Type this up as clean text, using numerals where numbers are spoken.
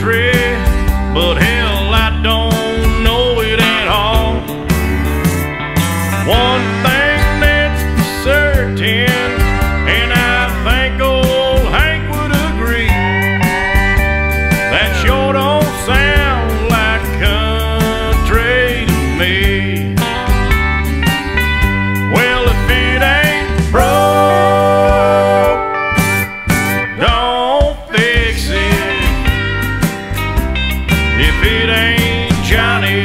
country, but hell, I don't know it at all. One thing that's certain, and I think old Hank would agree, that sure don't sound like country to me. Well, if it ain't broke, don't fix it. If it ain't Johnny